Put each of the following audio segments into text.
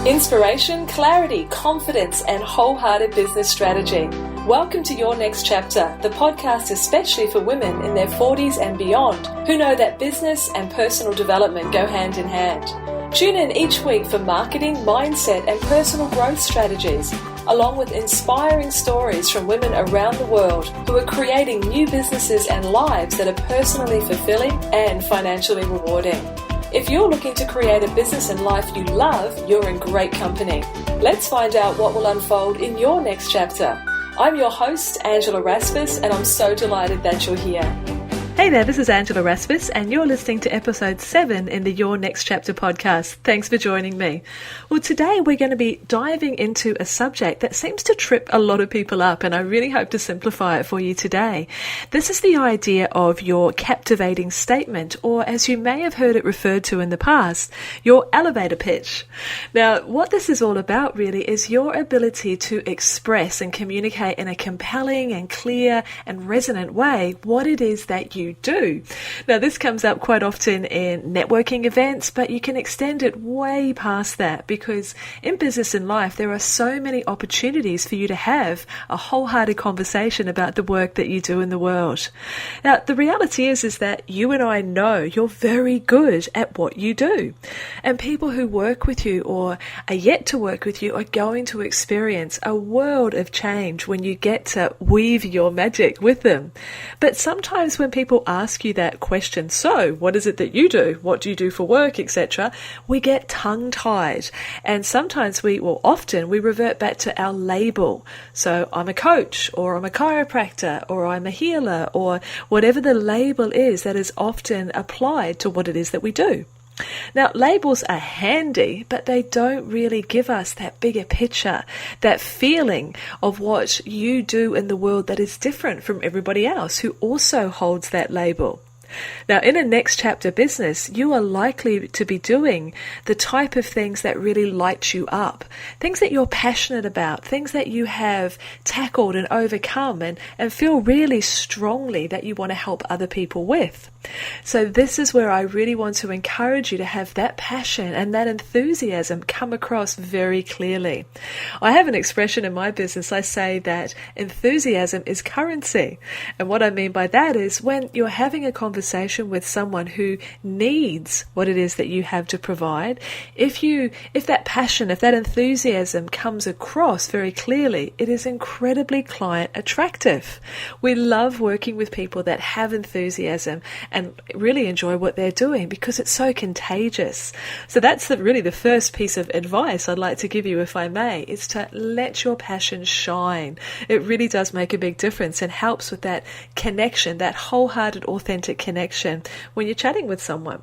Inspiration, clarity, confidence, and wholehearted business strategy. Welcome to Your Next Chapter, the podcast especially for women in their 40s and beyond who know that business and personal development go hand in hand. Tune in each week for marketing, mindset, and personal growth strategies, along with inspiring stories from women around the world who are creating new businesses and lives that are personally fulfilling and financially rewarding. If you're looking to create a business and life you love, you're in great company. Let's find out what will unfold in your next chapter. I'm your host, Angela Raspass, and I'm so delighted that you're here. Hey there, this is Angela Raspass, and you're listening to episode 7 in the Your Next Chapter podcast. Thanks for joining me. Well, today we're going to be diving into a subject that seems to trip a lot of people up, and I really hope to simplify it for you today. This is the idea of your captivating statement, or as you may have heard it referred to in the past, your elevator pitch. Now, what this is all about really is your ability to express and communicate in a compelling and clear and resonant way what it is that you do. Now, this comes up quite often in networking events, but you can extend it way past that, because in business and life, there are so many opportunities for you to have a wholehearted conversation about the work that you do in the world. Now, the reality is that you and I know you're very good at what you do, and people who work with you or are yet to work with you are going to experience a world of change when you get to weave your magic with them. But sometimes when people ask you that question, so what is it that you do? What do you do for work, etc.? We get tongue-tied, and sometimes often we revert back to our label. So I'm a coach, or I'm a chiropractor, or I'm a healer, or whatever the label is that is often applied to what it is that we do. Now, labels are handy, but they don't really give us that bigger picture, that feeling of what you do in the world that is different from everybody else who also holds that label. Now, in a next chapter business, you are likely to be doing the type of things that really light you up, things that you're passionate about, things that you have tackled and overcome and feel really strongly that you want to help other people with. So this is where I really want to encourage you to have that passion and that enthusiasm come across very clearly. I have an expression in my business. I say that enthusiasm is currency. And what I mean by that is when you're having a conversation with someone who needs what it is that you have to provide, if that passion, if that enthusiasm comes across very clearly, it is incredibly client attractive. We love working with people that have enthusiasm and really enjoy what they're doing because it's so contagious. So that's really the first piece of advice I'd like to give you, if I may, is to let your passion shine. It really does make a big difference and helps with that connection, that wholehearted, authentic connection when you're chatting with someone.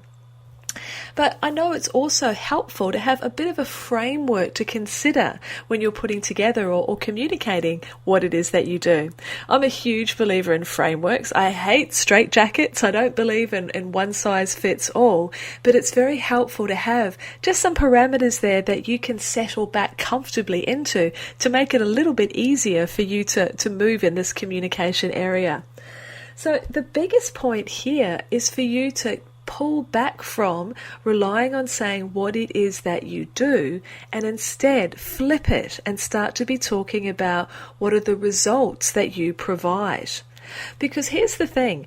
But I know it's also helpful to have a bit of a framework to consider when you're putting together or communicating what it is that you do. I'm a huge believer in frameworks. I hate straitjackets. I don't believe in one size fits all, but it's very helpful to have just some parameters there that you can settle back comfortably into to make it a little bit easier for you to move in this communication area. So the biggest point here is for you to pull back from relying on saying what it is that you do and instead flip it and start to be talking about what are the results that you provide. Because here's the thing,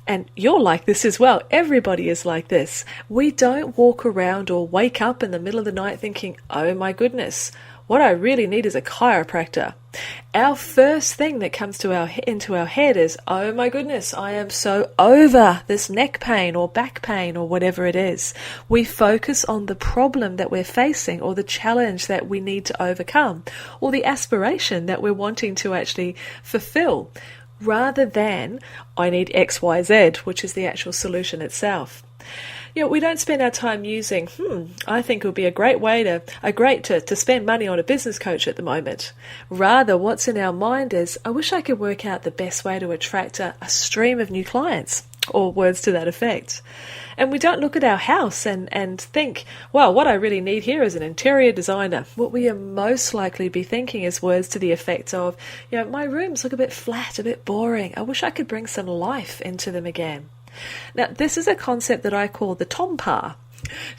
and you're like this as well, everybody is like this. We don't walk around or wake up in the middle of the night thinking, oh my goodness, what I really need is a chiropractor. Our first thing that comes into our head is, oh my goodness, I am so over this neck pain or back pain or whatever it is. We focus on the problem that we're facing or the challenge that we need to overcome or the aspiration that we're wanting to actually fulfill, rather than I need X, Y, Z, which is the actual solution itself. We don't spend our time using, I think it would be a great way to spend money on a business coach at the moment. Rather, what's in our mind is, I wish I could work out the best way to attract a stream of new clients, or words to that effect. And we don't look at our house and think, well, what I really need here is an interior designer. What we are most likely be thinking is words to the effect of, my rooms look a bit flat, a bit boring. I wish I could bring some life into them again. Now, this is a concept that I call the TOMPAR.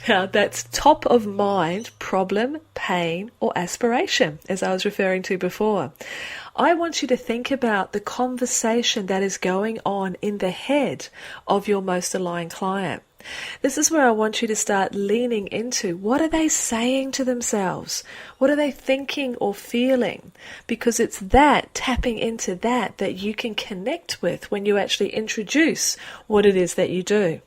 Now, that's top of mind problem, pain, or aspiration, as I was referring to before. I want you to think about the conversation that is going on in the head of your most aligned client. This is where I want you to start leaning into what are they saying to themselves? What are they thinking or feeling? Because it's that, tapping into that you can connect with when you actually introduce what it is that you do.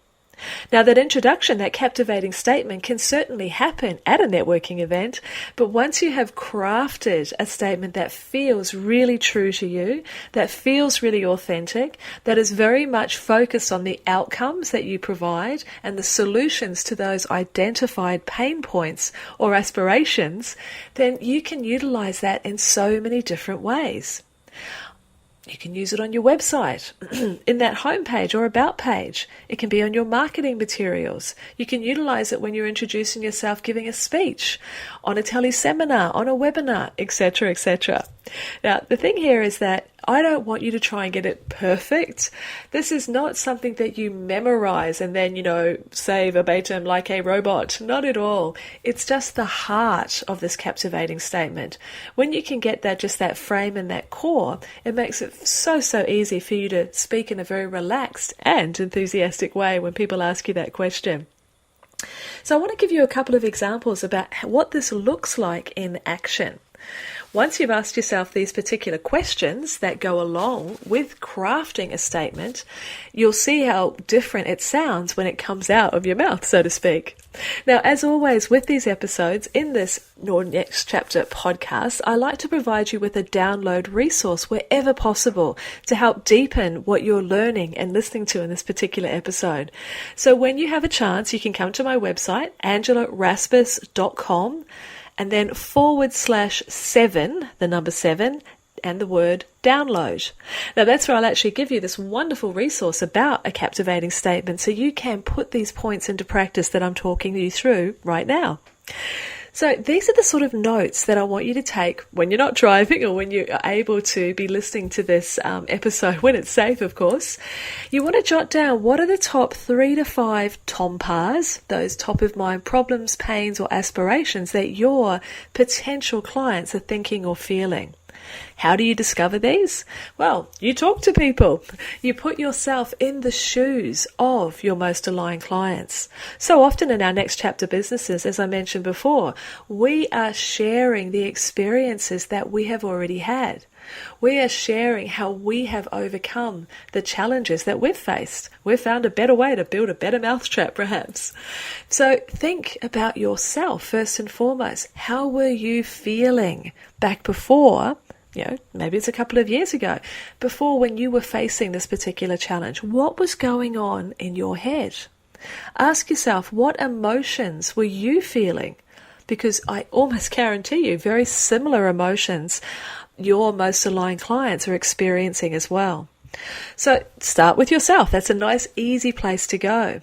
Now, that introduction, that captivating statement can certainly happen at a networking event, but once you have crafted a statement that feels really true to you, that feels really authentic, that is very much focused on the outcomes that you provide and the solutions to those identified pain points or aspirations, then you can utilize that in so many different ways. You can use it on your website, in that homepage or about page. It can be on your marketing materials. You can utilize it when you're introducing yourself, giving a speech, on a teleseminar, on a webinar, etc., etc. Now, the thing here is that I don't want you to try and get it perfect. This is not something that you memorize and then, say verbatim like a robot. Not at all. It's just the heart of this captivating statement. When you can get just that frame and that core, it makes it so easy for you to speak in a very relaxed and enthusiastic way when people ask you that question. So I want to give you a couple of examples about what this looks like in action. Once you've asked yourself these particular questions that go along with crafting a statement, you'll see how different it sounds when it comes out of your mouth, so to speak. Now, as always with these episodes in this Your Next Chapter podcast, I like to provide you with a download resource wherever possible to help deepen what you're learning and listening to in this particular episode. So when you have a chance, you can come to my website, angelaraspass.com, and then /7, the number 7, and the word download. Now that's where I'll actually give you this wonderful resource about a captivating statement so you can put these points into practice that I'm talking you through right now. So these are the sort of notes that I want you to take when you're not driving or when you are able to be listening to this episode, when it's safe, of course. You want to jot down what are the top 3 to 5 TOMPAs, those top of mind problems, pains, or aspirations that your potential clients are thinking or feeling. How do you discover these? Well, you talk to people. You put yourself in the shoes of your most aligned clients. So often in our Next Chapter businesses, as I mentioned before, we are sharing the experiences that we have already had. We are sharing how we have overcome the challenges that we've faced. We've found a better way to build a better mousetrap, perhaps. So think about yourself first and foremost. How were you feeling back before? Maybe it's a couple of years ago, before when you were facing this particular challenge. What was going on in your head? Ask yourself, what emotions were you feeling? Because I almost guarantee you very similar emotions your most aligned clients are experiencing as well. So start with yourself. That's a nice, easy place to go.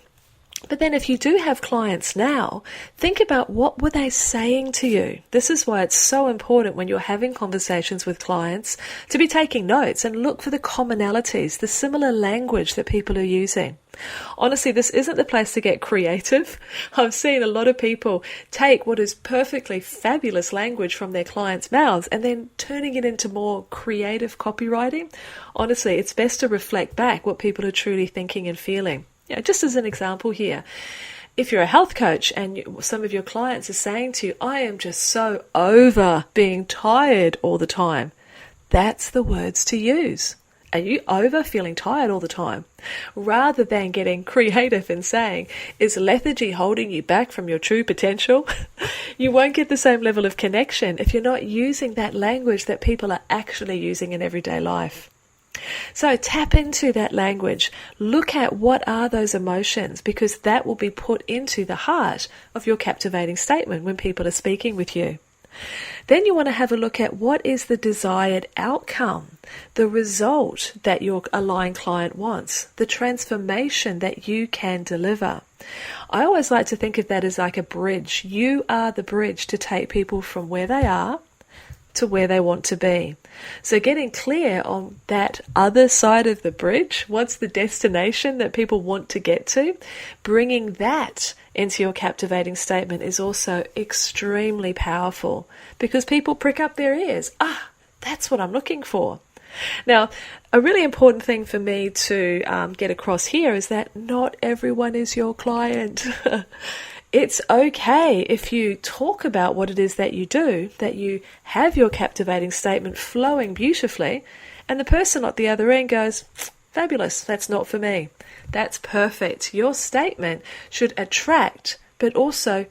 But then if you do have clients now, think about what were they saying to you. This is why it's so important when you're having conversations with clients to be taking notes and look for the commonalities, the similar language that people are using. Honestly, this isn't the place to get creative. I've seen a lot of people take what is perfectly fabulous language from their clients' mouths and then turning it into more creative copywriting. Honestly, it's best to reflect back what people are truly thinking and feeling. Just as an example here, if you're a health coach and some of your clients are saying to you, I am just so over being tired all the time, that's the words to use. Are you over feeling tired all the time? Rather than getting creative and saying, is lethargy holding you back from your true potential? You won't get the same level of connection if you're not using that language that people are actually using in everyday life. So tap into that language. Look at what are those emotions, because that will be put into the heart of your captivating statement when people are speaking with you. Then you want to have a look at what is the desired outcome, the result that your aligned client wants, the transformation that you can deliver. I always like to think of that as like a bridge. You are the bridge to take people from where they are to where they want to be. So getting clear on that other side of the bridge, what's the destination that people want to get to, bringing that into your captivating statement is also extremely powerful, because people prick up their ears. That's what I'm looking for. Now, a really important thing for me to get across here is that not everyone is your client. It's okay if you talk about what it is that you do, that you have your captivating statement flowing beautifully, and the person at the other end goes, fabulous, that's not for me. That's perfect. Your statement should attract, but also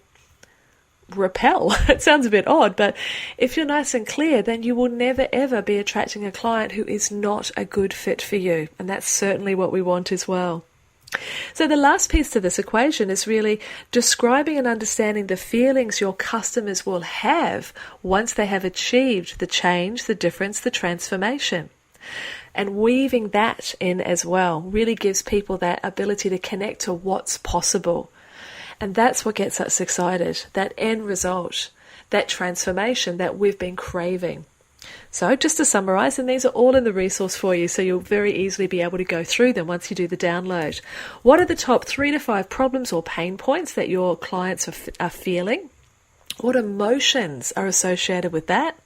repel. It sounds a bit odd, but if you're nice and clear, then you will never ever be attracting a client who is not a good fit for you. And that's certainly what we want as well. So the last piece to this equation is really describing and understanding the feelings your customers will have once they have achieved the change, the difference, the transformation. And weaving that in as well really gives people that ability to connect to what's possible. And that's what gets us excited, that end result, that transformation that we've been craving. So just to summarize, and these are all in the resource for you, so you'll very easily be able to go through them once you do the download. What are the top 3 to 5 problems or pain points that your clients are feeling? What emotions are associated with that?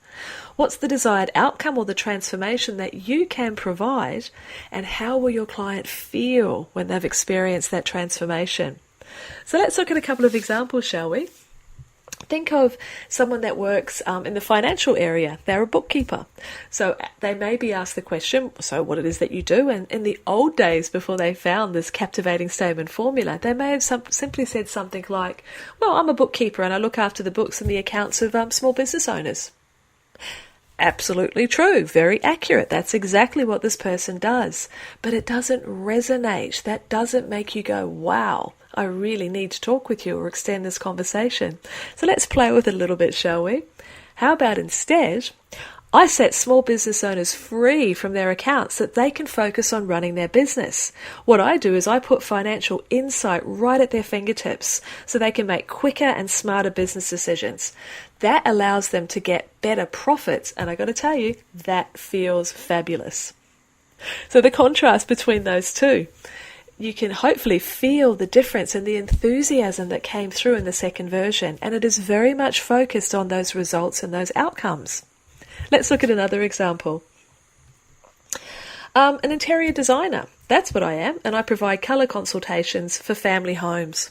What's the desired outcome or the transformation that you can provide? And how will your client feel when they've experienced that transformation? So let's look at a couple of examples, shall we? Think of someone that works in the financial area. They're a bookkeeper. So they may be asked the question, so what it is that you do? And in the old days, before they found this captivating statement formula, they may have simply said something like, well, I'm a bookkeeper and I look after the books and the accounts of small business owners. Absolutely true, very accurate. That's exactly what this person does. But it doesn't resonate. That doesn't make you go, wow, I really need to talk with you or extend this conversation. So let's play with it a little bit, shall we? How about instead, I set small business owners free from their accounts so that they can focus on running their business. What I do is I put financial insight right at their fingertips so they can make quicker and smarter business decisions. That allows them to get better profits, and I got to tell you, that feels fabulous. So the contrast between those two, you can hopefully feel the difference in the enthusiasm that came through in the second version, and it is very much focused on those results and those outcomes. Let's look at another example. An interior designer, that's what I am, and I provide colour consultations for family homes.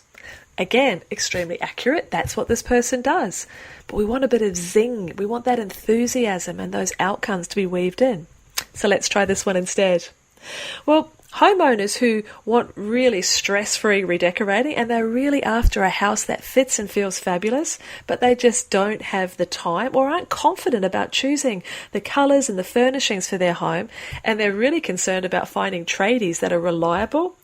Again, extremely accurate, that's what this person does. But we want a bit of zing, we want that enthusiasm and those outcomes to be weaved in. So let's try this one instead. Well, homeowners who want really stress-free redecorating, and they're really after a house that fits and feels fabulous, but they just don't have the time or aren't confident about choosing the colours and the furnishings for their home, and they're really concerned about finding tradies that are reliable.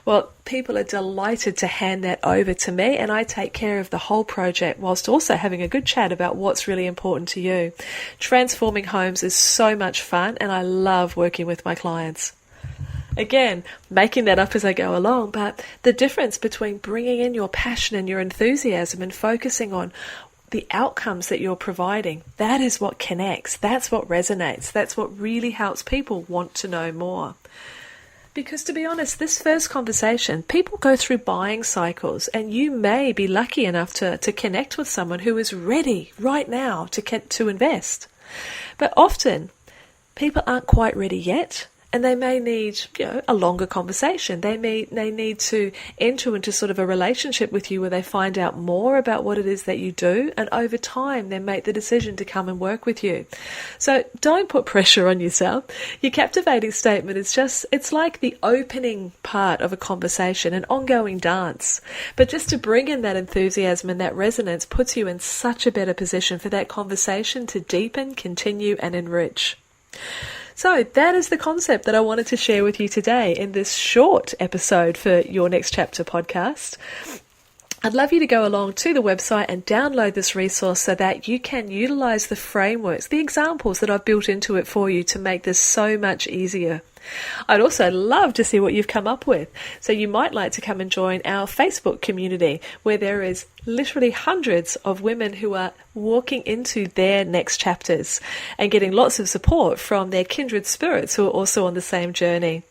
Well, people are delighted to hand that over to me, and I take care of the whole project whilst also having a good chat about what's really important to you. Transforming homes is so much fun, and I love working with my clients. Again, making that up as I go along, but the difference between bringing in your passion and your enthusiasm and focusing on the outcomes that you're providing, that is what connects, that's what resonates, that's what really helps people want to know more. Because to be honest, this first conversation, people go through buying cycles, and you may be lucky enough to connect with someone who is ready right now to invest. But often, people aren't quite ready yet. And they may need, a longer conversation. They need to enter into sort of a relationship with you where they find out more about what it is that you do, and over time then make the decision to come and work with you. So don't put pressure on yourself. Your captivating statement is it's like the opening part of a conversation, an ongoing dance. But just to bring in that enthusiasm and that resonance puts you in such a better position for that conversation to deepen, continue, and enrich. So that is the concept that I wanted to share with you today in this short episode for Your Next Chapter podcast. I'd love you to go along to the website and download this resource so that you can utilize the frameworks, the examples that I've built into it for you to make this so much easier. I'd also love to see what you've come up with. So you might like to come and join our Facebook community where there is literally hundreds of women who are walking into their next chapters and getting lots of support from their kindred spirits who are also on the same journey.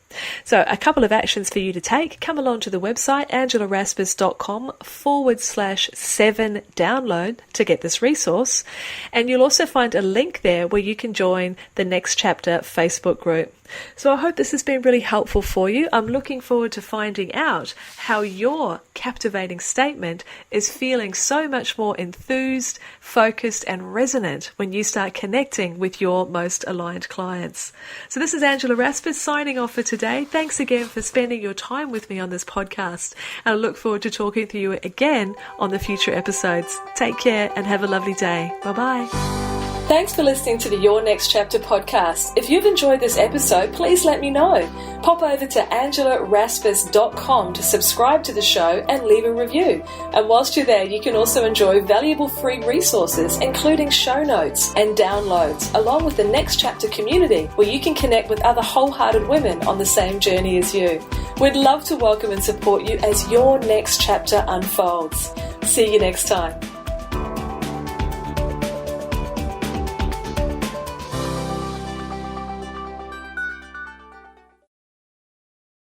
So a couple of actions for you to take. Come along to the website angelaraspass.com/7 download to get this resource. And you'll also find a link there where you can join the Next Chapter Facebook group. So I hope this has been really helpful for you. I'm looking forward to finding out how your captivating statement is feeling so much more enthused, focused, and resonant when you start connecting with your most aligned clients. So this is Angela Raspass signing off for today. Thanks again for spending your time with me on this podcast. And I look forward to talking to you again on the future episodes. Take care and have a lovely day. Bye-bye. Thanks for listening to the Your Next Chapter podcast. If you've enjoyed this episode, please let me know. Pop over to angelaraspass.com to subscribe to the show and leave a review. And whilst you're there, you can also enjoy valuable free resources, including show notes and downloads, along with the Next Chapter community, where you can connect with other wholehearted women on the same journey as you. We'd love to welcome and support you as your next chapter unfolds. See you next time.